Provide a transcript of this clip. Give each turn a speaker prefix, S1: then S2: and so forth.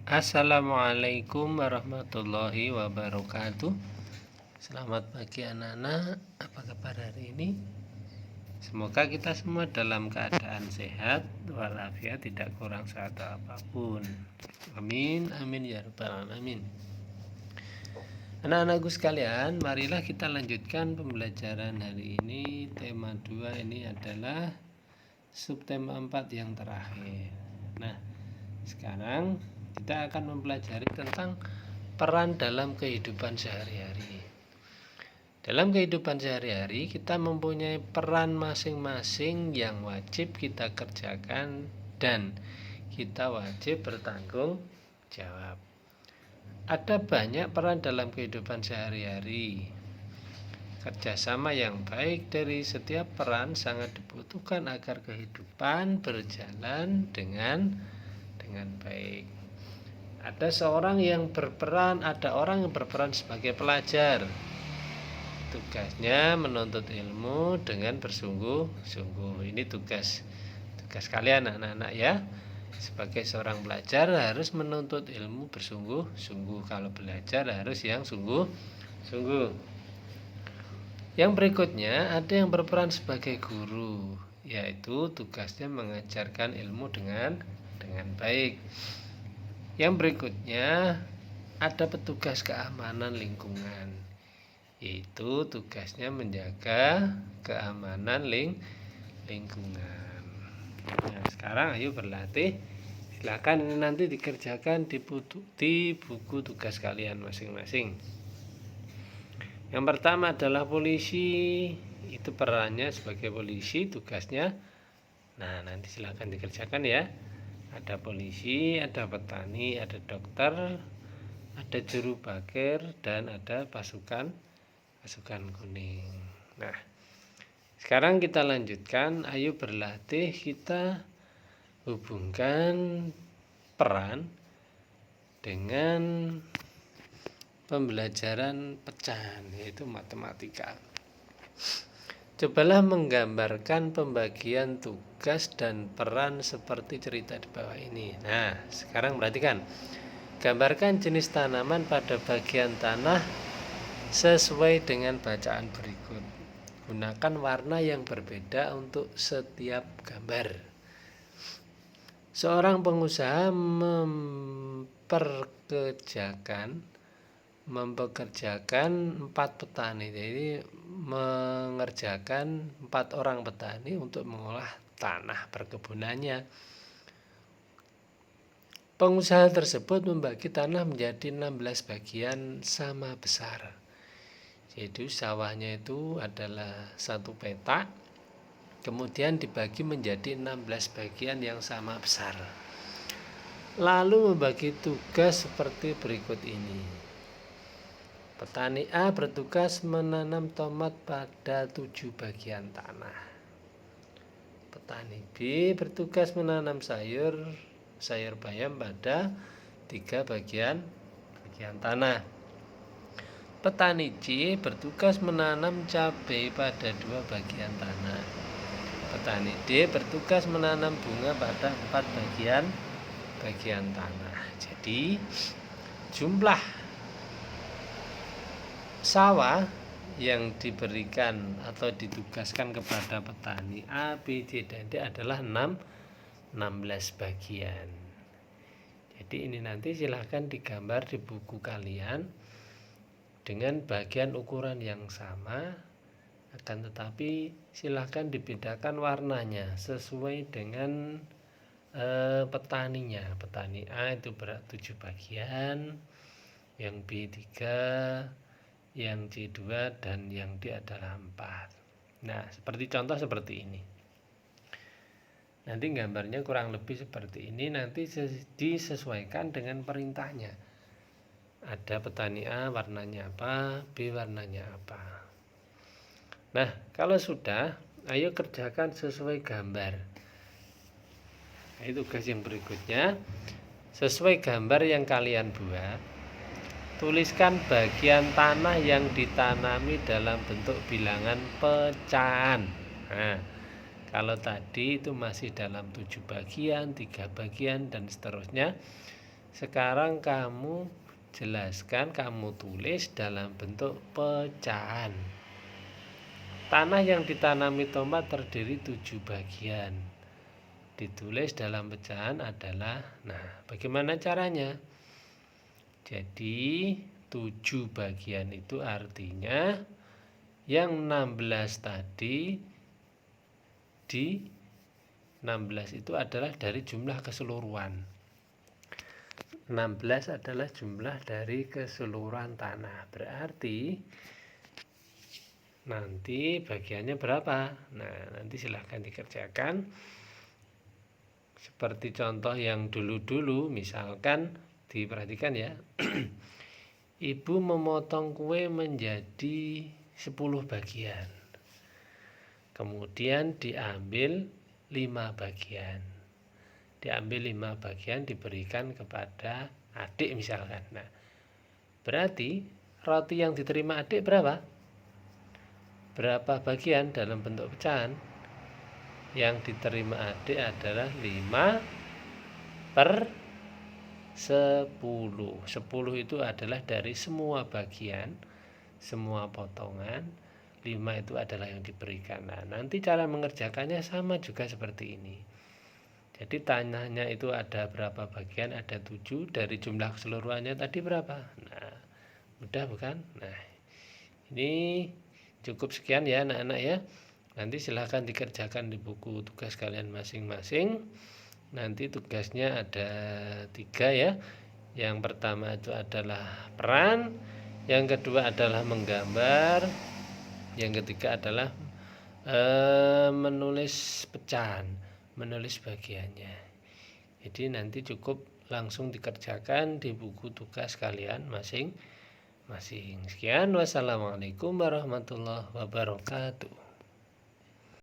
S1: Assalamualaikum warahmatullahi wabarakatuh. Selamat pagi anak-anak, apa kabar hari ini? Semoga kita semua dalam keadaan sehat walafiat, tidak kurang satu apapun. Amin, amin ya rabbal alamin. Anak-anakku sekalian, marilah kita lanjutkan pembelajaran hari ini. Tema 2 ini adalah subtema 4 yang terakhir. Nah, sekarang kita akan mempelajari tentang peran dalam kehidupan sehari-hari. Dalam kehidupan sehari-hari kita mempunyai peran masing-masing yang wajib kita kerjakan dan kita wajib bertanggung jawab. Ada banyak peran dalam kehidupan sehari-hari. Kerjasama yang baik dari setiap peran sangat dibutuhkan agar kehidupan berjalan dengan baik. Ada orang yang berperan sebagai pelajar. Tugasnya menuntut ilmu dengan bersungguh-sungguh. Ini tugas kalian anak-anak ya. Sebagai seorang pelajar harus menuntut ilmu bersungguh-sungguh. Kalau belajar harus yang sungguh-sungguh. Yang berikutnya ada yang berperan sebagai guru, yaitu tugasnya mengajarkan ilmu dengan baik. Yang berikutnya ada petugas keamanan lingkungan, yaitu tugasnya menjaga keamanan lingkungan. Nah, sekarang ayo berlatih. Silakan ini nanti dikerjakan di buku tugas kalian masing-masing. Yang pertama adalah polisi, itu perannya sebagai polisi, tugasnya. Nah, nanti silakan dikerjakan ya. Ada polisi, ada petani, ada dokter, ada juru parkir, dan ada pasukan kuning. Nah, sekarang kita lanjutkan. Ayo berlatih, kita hubungkan peran dengan pembelajaran pecahan, yaitu matematika. Cobalah menggambarkan pembagian tugas dan peran seperti cerita di bawah ini. Nah, sekarang perhatikan. Gambarkan jenis tanaman pada bagian tanah sesuai dengan bacaan berikut. Gunakan warna yang berbeda untuk setiap gambar. Seorang pengusaha mempekerjakan 4 petani. Jadi mengerjakan 4 orang petani untuk mengolah tanah perkebunannya. Pengusaha tersebut membagi tanah menjadi 16 bagian sama besar. Jadi sawahnya itu adalah 1 petak, kemudian dibagi menjadi 16 bagian yang sama besar. Lalu membagi tugas seperti berikut ini. Petani A bertugas menanam tomat pada 7 bagian tanah. Petani B bertugas menanam sayur bayam pada 3 bagian tanah. Petani C bertugas menanam cabai pada 2 bagian tanah. Petani D bertugas menanam bunga pada 4 bagian tanah. Jadi jumlah sawah yang diberikan atau ditugaskan kepada petani A, B, C, dan D adalah 16 bagian. Jadi ini nanti silahkan digambar di buku kalian dengan bagian ukuran yang sama, akan tetapi silahkan dibedakan warnanya sesuai dengan petaninya. Petani A itu berat 7 bagian, yang B 3, yang C 2, dan yang D adalah 4. Nah, seperti contoh seperti ini. Nanti gambarnya kurang lebih seperti ini, nanti disesuaikan dengan perintahnya. Ada petani A warnanya apa, B warnanya apa. Nah, kalau sudah, ayo kerjakan sesuai gambar. Nah, tugas yang berikutnya, sesuai gambar yang kalian buat, tuliskan bagian tanah yang ditanami dalam bentuk bilangan pecahan. Nah, kalau tadi itu masih dalam 7 bagian, 3 bagian, dan seterusnya. Sekarang kamu jelaskan, kamu tulis dalam bentuk pecahan. Tanah yang ditanami tomat terdiri 7 bagian. Ditulis dalam pecahan adalah, nah bagaimana caranya? Jadi 7 bagian itu artinya yang 16 tadi, di 16 itu adalah dari jumlah keseluruhan. 16 adalah jumlah dari keseluruhan tanah. Berarti nanti bagiannya berapa? Nah, nanti silahkan dikerjakan. Seperti contoh yang dulu-dulu, misalkan diperhatikan ya. Ibu memotong kue menjadi 10 bagian. Kemudian diambil 5 bagian. Diambil 5 bagian diberikan kepada adik misalkan. Nah, berarti roti yang diterima adik berapa? Berapa bagian dalam bentuk pecahan? Yang diterima adik adalah 5 per 10. 10 itu adalah dari semua bagian, semua potongan. 5 itu adalah yang diberikan. Nah, nanti cara mengerjakannya sama juga seperti ini. Jadi tanahnya itu ada berapa bagian? Ada 7. Dari jumlah keseluruhannya tadi berapa? Nah, mudah bukan? Nah, ini cukup sekian ya anak-anak ya. Nanti silahkan dikerjakan di buku tugas kalian masing-masing. Nanti tugasnya ada 3 ya. Yang pertama itu adalah peran, yang kedua adalah menggambar, yang ketiga adalah menulis pecahan, menulis bagiannya. Jadi nanti cukup langsung dikerjakan di buku tugas kalian masing-masing. Sekian, wassalamualaikum warahmatullahi wabarakatuh.